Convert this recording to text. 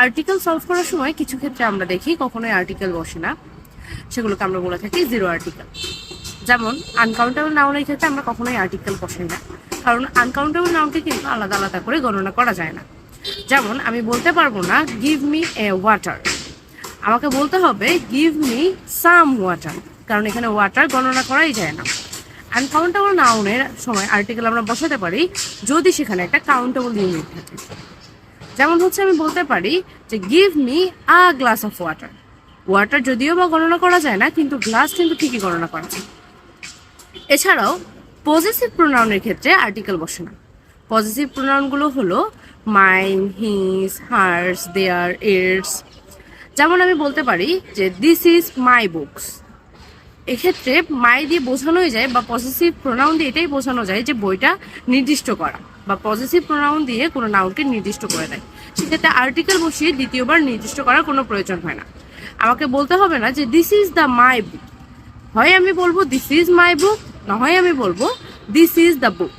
Article solve করার সময় কিছু ক্ষেত্রে আমরা দেখি কখনোই আর্টিকেল বসে না, সেগুলোকে আমরা বলে থাকি জিরো আর্টিকেল। যেমন আনকাউন্টেবল নাউনের ক্ষেত্রে আমরা কখনোই আর্টিকেল বসাই না, কারণ আনকাউন্টেবল নাউনকে কিন্তু আলাদা আলাদা করে গণনা করা যায় না। যেমন আমি বলতে পারবো না গিভ মি এ ওয়াটার, আমাকে বলতে হবে গিভ মি সাম ওয়াটার, কারণ এখানে ওয়াটার গণনা করাই যায় না। আনকাউন্টেবল নাউনের সময় আর্টিকেল আমরা বসাতে পারি যদি সেখানে একটা কাউন্টেবল ইউনিট থাকে। যেমন হচ্ছে আমি বলতে পারি যে give me a glass of water, water যদিও বা গণনা করা যায় না, কিন্তু গ্লাস কিন্তু ঠিকই গণনা করা যায়। এছাড়াও পজিটিভ প্রোনাউনের ক্ষেত্রে আর্টিকেল বসে না। পজিটিভ প্রোনাউনগুলো হলো mine, his, hers, their, its. যেমন আমি বলতে পারি যে দিস ইজ মাই বুকস, এক্ষেত্রে মাই দিয়ে বোঝানোই যায় বা পজিটিভ প্রোনাউন দিয়ে এটাই বোঝানো যায় যে বইটা নির্দিষ্ট করা, বা পজিটিভ প্রোনাউন দিয়ে কোনো নাউনকে নির্দিষ্ট করে দেয়। সেক্ষেত্রে আর্টিকেল বসিয়ে দ্বিতীয়বার নির্দিষ্ট করার কোনো প্রয়োজন হয় না। আমাকে বলতে হবে না যে দিস ইজ দ্য মাই বুক, হয় আমি বলবো দিস ইজ মাই বুক, না হয় আমি বলবো দিস ইজ দ্য বুক।